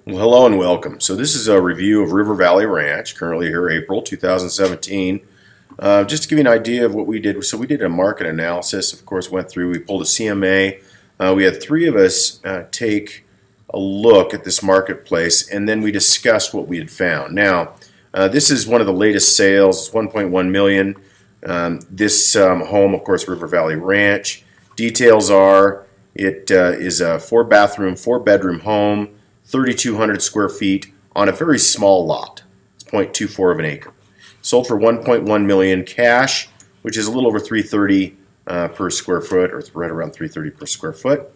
Well, hello and welcome. So this is a review of River Valley Ranch, currently here April 2017. Just to give you an idea of what we did, so we did a market analysis, of course, we pulled a CMA. We had three of us take a look at this marketplace, and then we discussed what we had found. Now, this is one of the latest sales, it's 1.1 million. This home, of course, River Valley Ranch. Details are, it is a 4-bathroom, 4-bedroom home, 3,200 square feet on a very small lot. It's 0.24 of an acre. Sold for 1.1 million cash, which is a little over 330 per square foot, or right around 330 per square foot.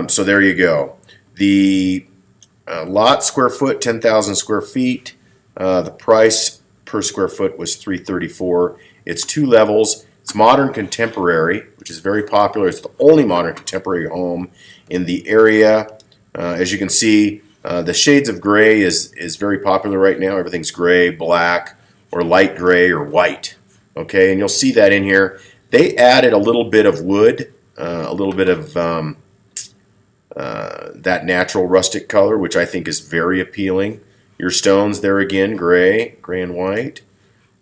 So there you go. The lot square foot, 10,000 square feet. The price per square foot was 334. It's 2 levels. It's modern contemporary, which is very popular. It's the only modern contemporary home in the area. As you can see, the shades of gray is very popular right now. Everything's gray, black, or light gray, or white. Okay, and you'll see that in here. They added a little bit of wood, a little bit of that natural rustic color, which I think is very appealing. Your stones there again, gray and white.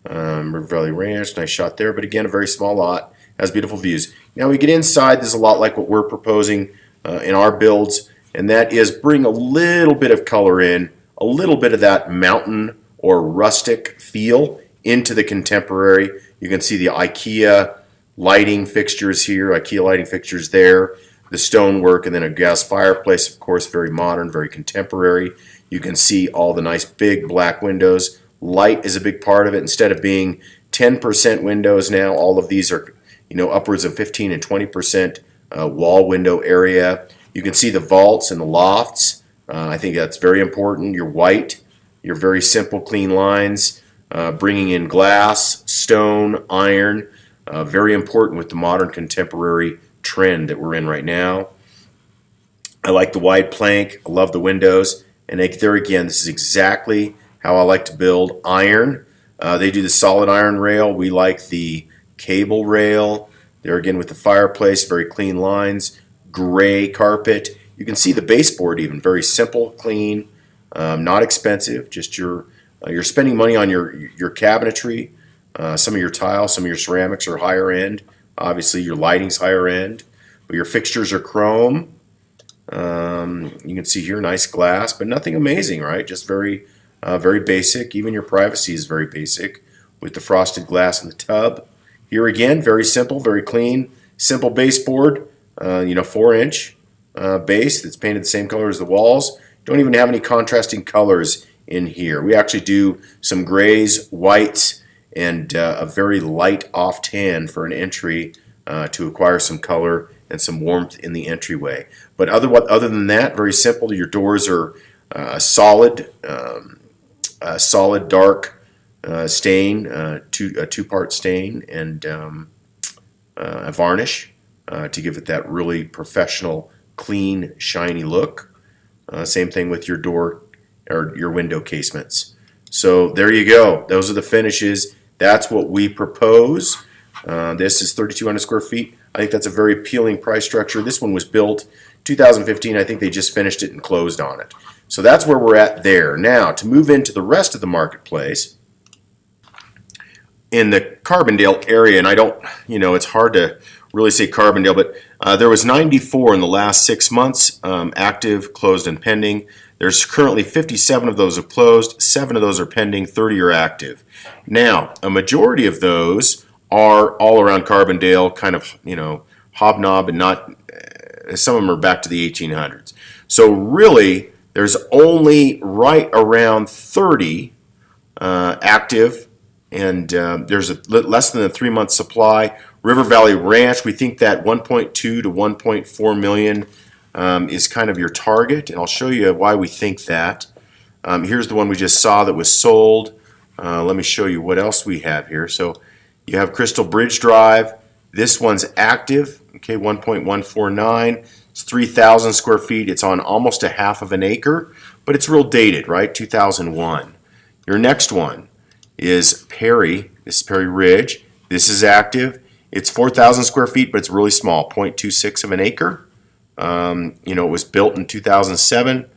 River Valley Ranch, nice shot there, but again, a very small lot, has beautiful views. Now we get inside, this is a lot like what we're proposing in our builds, and that is bring a little bit of color in, a little bit of that mountain or rustic feel into the contemporary. You can see the IKEA lighting fixtures here, IKEA lighting fixtures there, the stonework, and then a gas fireplace, of course, very modern, very contemporary. You can see all the nice big black windows. Light is a big part of it. Instead of being 10% windows now, all of these are, upwards of 15 and 20% wall window area. You can see the vaults and the lofts. I think that's very important. Your white, your very simple, clean lines, bringing in glass, stone, iron, very important with the modern contemporary trend that we're in right now. I like the wide plank. I love the windows. And there again, this is exactly how I like to build. Iron. They do the solid iron rail. We like the cable rail. There again with the fireplace, very clean lines. Gray carpet. You can see the baseboard even, very simple, clean, not expensive. Just you're spending money on your cabinetry. Some of your tiles, some of your ceramics are higher end. Obviously your lighting's higher end, but your fixtures are chrome. You can see here nice glass, but nothing amazing, right? Just very basic. Even your privacy is very basic with the frosted glass in the tub. Here again, very simple, very clean, simple baseboard. 4-inch base that's painted the same color as the walls. Don't even have any contrasting colors in here. We actually do some grays, whites, and a very light off tan for an entry to acquire some color and some warmth in the entryway. But other than that, very simple. Your doors are a solid dark stain, a two-part stain, and a varnish. To give it that really professional, clean, shiny look. Same thing with your door or your window casements. So there you go. Those are the finishes. That's what we propose. This is 3,200 square feet. I think that's a very appealing price structure. This one was built 2015. I think they just finished it and closed on it. So that's where we're at there. Now, to move into the rest of the marketplace, in the Carbondale area, and I don't, it's hard to really say Carbondale, but there was 94 in the last 6 months, active, closed, and pending. There's currently 57 of those have closed, 7 of those are pending, 30 are active. Now, a majority of those are all around Carbondale, kind of, hobnob, and not, some of them are back to the 1800s. So really, there's only right around 30 active, and there's less than a 3-month supply. River Valley Ranch, we think that 1.2 to 1.4 million is kind of your target, and I'll show you why we think that. Here's the one we just saw that was sold. Let me show you what else we have here. So you have Crystal Bridge Drive. This one's active, okay, 1.149. It's 3,000 square feet. It's on almost a half of an acre, but it's real dated, right? 2001. Your next one is Perry. This is Perry Ridge. This is active. It's 4,000 square feet, but it's really small, 0.26 of an acre. It was built in 2007.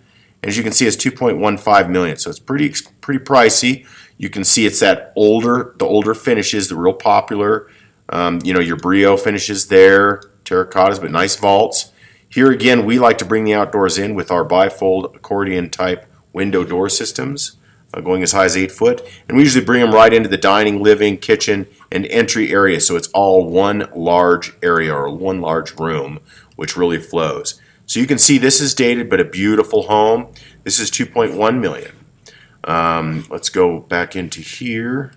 As you can see, it's 2.15 million, so it's pretty pricey. You can see it's the older finishes, the real popular. Your Brio finishes there, terracottas, but nice vaults. Here again, we like to bring the outdoors in with our bifold accordion type window door systems, going as high as 8 foot. And we usually bring them right into the dining, living, kitchen, and entry area. So it's all one large area or one large room, which really flows. So you can see this is dated, but a beautiful home. This is 2.1 million. Let's go back into here.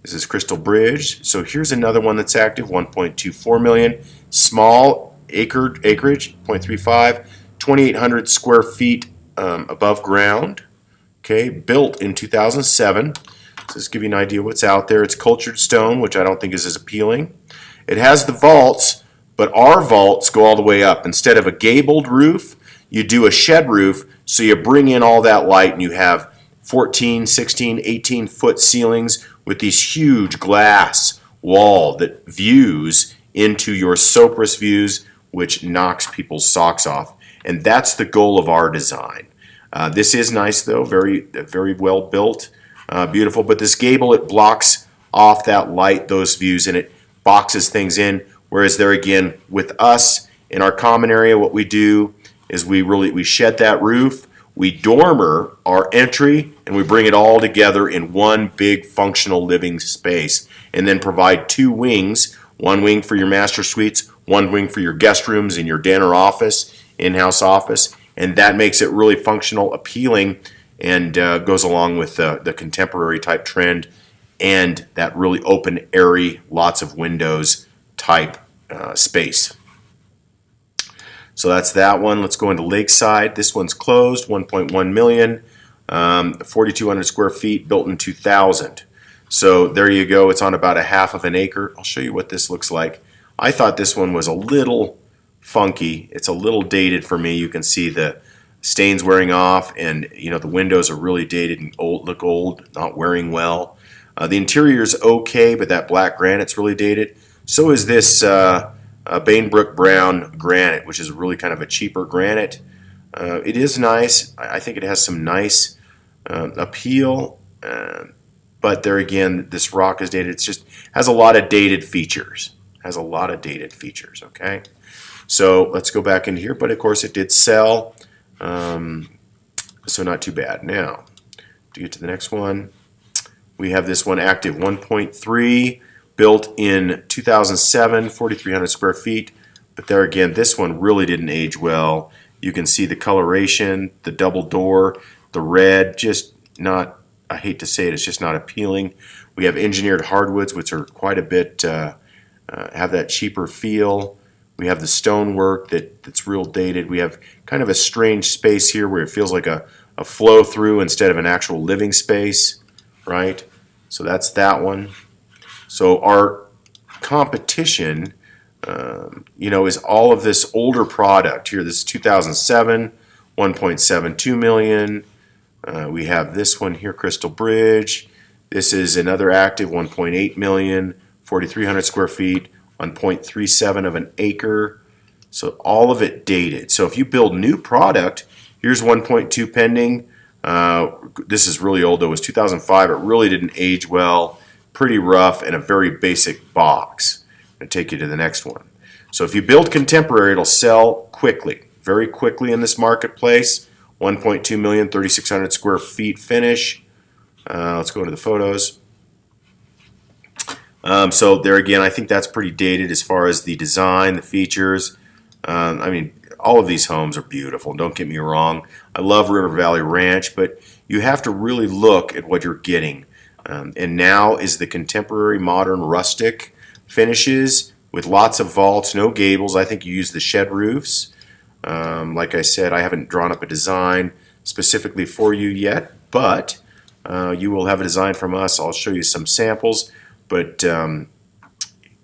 This is Crystal Bridge. So here's another one that's active, 1.24 million. Small acreage, 0.35, 2,800 square feet above ground. Okay, built in 2007. So just give you an idea what's out there. It's cultured stone, which I don't think is as appealing. It has the vaults, but our vaults go all the way up. Instead of a gabled roof, you do a shed roof, so you bring in all that light and you have 14, 16, 18 foot ceilings with these huge glass wall that views into your Sopris views, which knocks people's socks off. And that's the goal of our design. This is nice though, very well built, beautiful. But this gable, it blocks off that light, those views, and it boxes things in. Whereas there again, with us in our common area, what we do is we shed that roof, we dormer our entry, and we bring it all together in one big functional living space, and then provide 2 wings, one wing for your master suites, one wing for your guest rooms in your den or office, in-house office, and that makes it really functional, appealing, and goes along with the contemporary type trend and that really open, airy, lots of windows type space. So that's that one. Let's go into Lakeside. This one's closed, 1.1 million, 4,200 square feet, built in 2000. So there you go. It's on about a half of an acre. I'll show you what this looks like. I thought this one was a little funky. It's a little dated for me. You can see the stains wearing off, and the windows are really dated and look old, not wearing well. The interior's okay, but that black granite's really dated. So is this Bainbrook Brown granite, which is really kind of a cheaper granite. It is nice. I think it has some nice appeal, but there again, this rock is dated. It just has a lot of dated features. Okay, so let's go back into here. But of course, it did sell, so not too bad. Now, to get to the next one, we have this one active, 1.3. Built in 2007, 4,300 square feet. But there again, this one really didn't age well. You can see the coloration, the double door, the red, just not, I hate to say it, it's just not appealing. We have engineered hardwoods, which are quite a bit, have that cheaper feel. We have the stonework that's real dated. We have kind of a strange space here where it feels like a flow through instead of an actual living space, right? So that's that one. So our competition, is all of this older product here. This is 2007, 1.72 million. We have this one here, Crystal Bridge. This is another active, 1.8 million, 4,300 square feet, 1.37 of an acre. So all of it dated. So if you build new product, here's 1.2 pending. This is really old though. It was 2005. It really didn't age well. Pretty rough and a very basic box. I'm going to take you to the next one. So if you build contemporary, it'll sell quickly, very quickly in this marketplace. 1.2 million, 3,600 square feet finish. Let's go into the photos. So there again, I think that's pretty dated as far as the design, the features. All of these homes are beautiful. Don't get me wrong. I love River Valley Ranch, but you have to really look at what you're getting. And now is the contemporary modern rustic finishes with lots of vaults, no gables. I think you use the shed roofs. Like I said, I haven't drawn up a design specifically for you yet, but you will have a design from us. I'll show you some samples, but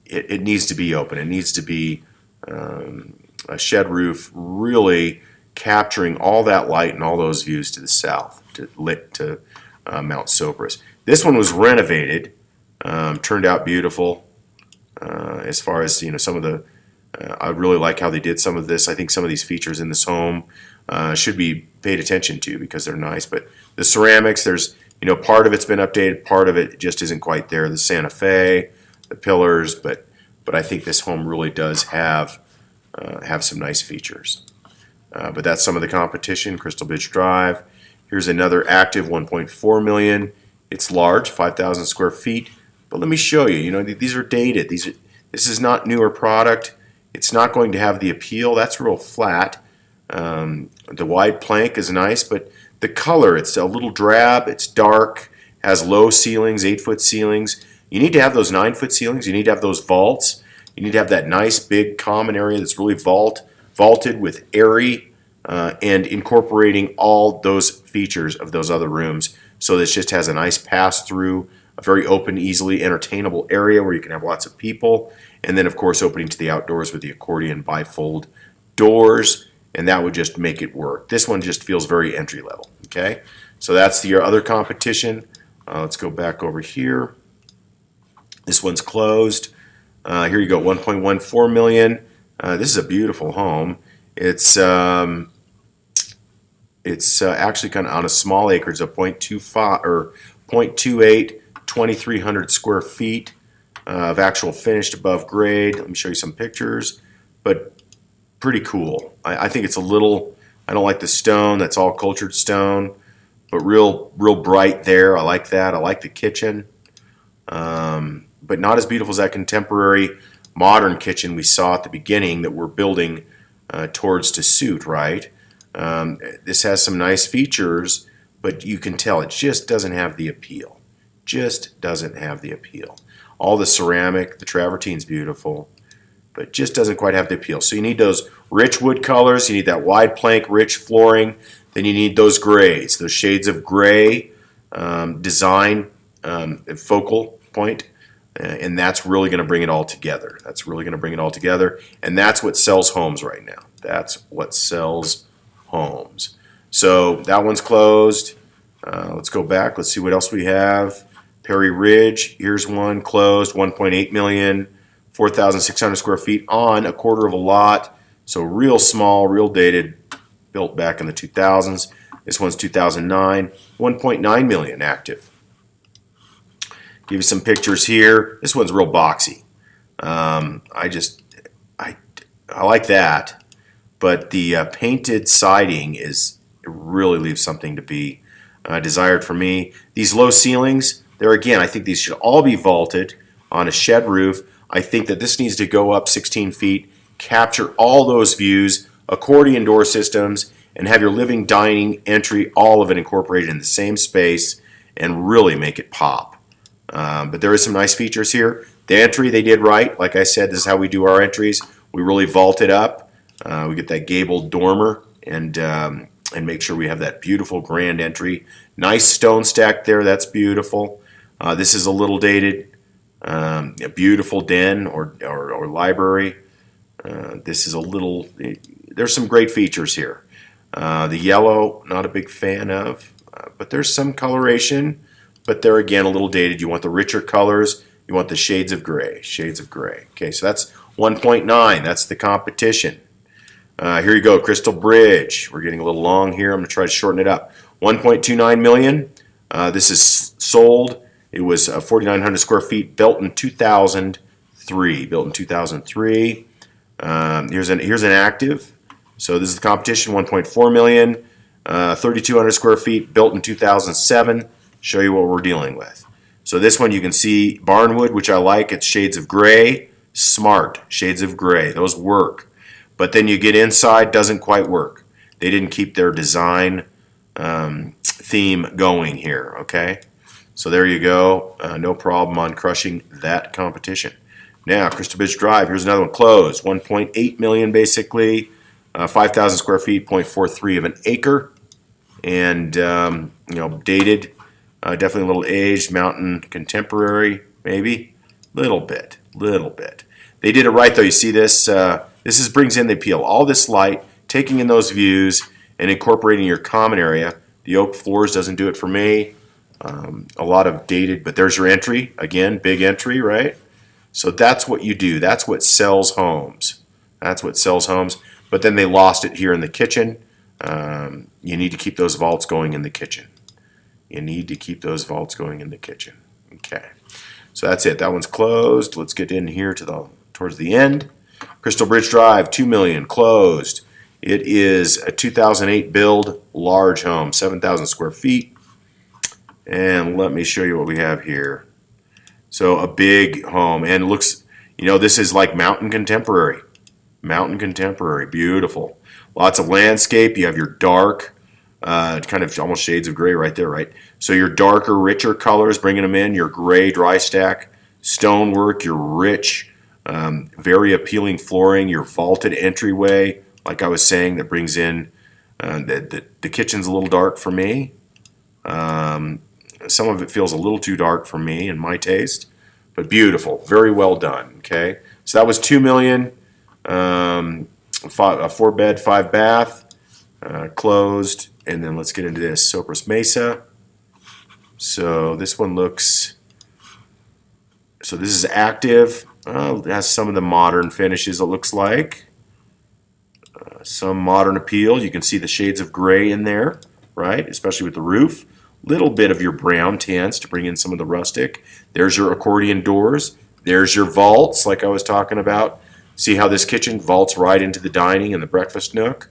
it needs to be open. It needs to be a shed roof, really capturing all that light and all those views to the south, to Mount Sopris. This one was renovated, turned out beautiful. As far as some of the, I really like how they did some of this. I think some of these features in this home should be paid attention to because they're nice. But the ceramics, there's, you know, part of it's been updated, part of it just isn't quite there. The Santa Fe, the pillars, but I think this home really does have some nice features. But that's some of the competition. Crystal Beach Drive. Here's another active 1.4 million. It's large, 5,000 square feet. But let me show you. You know, these are dated. This is not newer product. It's not going to have the appeal. That's real flat. The wide plank is nice, but the color, it's a little drab. It's dark. Has low ceilings, 8-foot ceilings. You need to have those 9-foot ceilings. You need to have those vaults. You need to have that nice big common area that's really vaulted with airy and incorporating all those features of those other rooms. So this just has a nice pass through, a very open, easily entertainable area where you can have lots of people. And then, of course, opening to the outdoors with the accordion bifold doors. And that would just make it work. This one just feels very entry level. Okay, so that's the other competition. Let's go back over here. This one's closed. Here you go, 1.14 million. This is a beautiful home. It's actually kind of on a small acreage of 0.25 or 0.28, 2,300 square feet of actual finished above grade. Let me show you some pictures, but pretty cool. I think it's a little, I don't like the stone. That's all cultured stone, but real bright there. I like that. I like the kitchen. But not as beautiful as that contemporary modern kitchen we saw at the beginning that we're building towards to suit, right? This has some nice features, but you can tell it just doesn't have the appeal. Just doesn't have the appeal. All the ceramic, the travertine's beautiful, but just doesn't quite have the appeal. So you need those rich wood colors, you need that wide plank, rich flooring, then you need those grays, those shades of gray, design, focal point. And that's really going to bring it all together. That's really going to bring it all together. And that's what sells homes right now. That's what sells homes. So that one's closed. Let's go back. Let's see what else we have. Perry Ridge, here's one closed, 1.8 million, 4,600 square feet on a quarter of a lot. So real small, real dated, built back in the 2000s. This one's 2009, 1.9 million active. Give you some pictures here. This one's real boxy. I like that, but the painted siding really leaves something to be desired for me. These low ceilings, there again, I think these should all be vaulted on a shed roof. I think that this needs to go up 16 feet, capture all those views, accordion door systems, and have your living, dining, entry, all of it incorporated in the same space, and really make it pop. But there is some nice features here. The entry they did right. Like I said, this is how we do our entries. We really vault it up. We get that gabled dormer and make sure we have that beautiful grand entry. Nice stone stack there. That's beautiful. This is a little dated. A beautiful den or library. This is a little. There's some great features here. The yellow, not a big fan of, but there's some coloration. But they're again a little dated. You want the richer colors. You want the shades of gray. Shades of gray. Okay, so that's 1.9. That's the competition. Here you go, Crystal Bridge. We're getting a little long here. I'm going to try to shorten it up. 1.29 million. This is sold. It was 4,900 square feet, built in 2003. Built in 2003. Here's an active. So this is the competition. 1.4 million. 3,200 square feet, built in 2007. Show you what we're dealing with. So this one you can see barnwood, which I like. It's shades of gray. Smart shades of gray. Those work. But then you get inside, doesn't quite work. They didn't keep their design theme going here. Okay. So there you go. No problem on crushing that competition. Now Crystal Beach Drive. Here's another one closed. 1.8 million basically. 5,000 square feet. 0.43 of an acre. And dated. Definitely a little aged, mountain contemporary, maybe. Little bit. They did it right though. You see this? This brings in the appeal. All this light, taking in those views, and incorporating your common area. The oak floors doesn't do it for me. A lot of dated, but there's your entry. Again, big entry, right? So that's what you do. That's what sells homes. That's what sells homes. But then they lost it here in the kitchen. You need to keep those vaults going in the kitchen. You need to keep those vaults going in the kitchen. Okay, so that's it. That one's closed. Let's get in here to towards the end. Crystal Bridge Drive, $2 million, closed. It is a 2008 build, large home, 7,000 square feet. And let me show you what we have here. So a big home, and it looks, you know, this is like mountain contemporary. Mountain contemporary, beautiful. Lots of landscape. You have your dark, kind of almost shades of gray right there, right? So your darker, richer colors, bringing them in. Your gray dry stack, stonework, your rich, very appealing flooring, your vaulted entryway, like I was saying, that brings in, the kitchen's a little dark for me. Some of it feels a little too dark for me in my taste, but beautiful, very well done. Okay, so that was $2 million, a 4-bed, 5-bath, closed. And then let's get into this Sopris Mesa. So this one looks, so this is active. It has some of the modern finishes, it looks like. Some modern appeal. You can see the shades of gray in there, right? Especially with the roof. Little bit of your brown tints to bring in some of the rustic. There's your accordion doors. There's your vaults, like I was talking about. See how this kitchen vaults right into the dining and the breakfast nook.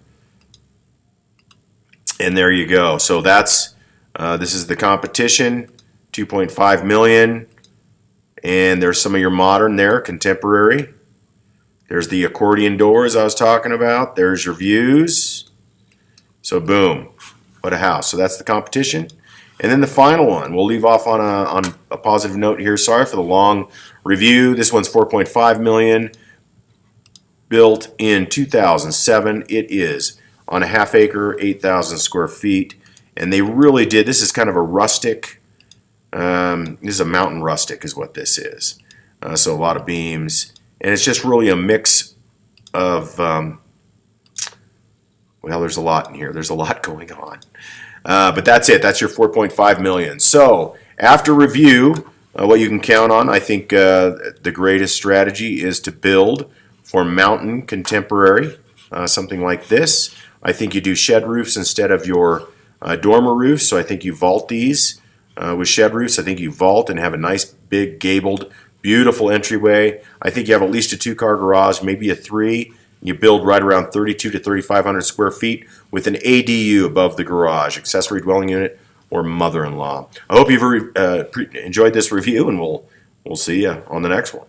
And there you go. So that's this is the competition, $2.5 million. And there's some of your modern there, contemporary. There's the accordion doors I was talking about. There's your views. So boom, what a house. So that's the competition. And then the final one, we'll leave off on a positive note here. Sorry for the long review. This one's $4.5 million, built in 2007. It is on a half-acre, 8,000 square feet. And they really did, this is kind of a rustic, this is a mountain rustic is what this is. So a lot of beams. And it's just really a mix of, well, there's a lot in here. There's a lot going on. But that's it. That's your $4.5 million. So after review, what you can count on, I think the greatest strategy is to build for mountain contemporary, something like this. I think you do shed roofs instead of your dormer roofs. So I think you vault these with shed roofs. I think you vault and have a nice big gabled, beautiful entryway. I think you have at least a 2-car garage, maybe a 3. You build right around 3,200 to 3,500 square feet with an ADU above the garage, accessory dwelling unit, or mother-in-law. I hope you've enjoyed this review, and we'll see you on the next one.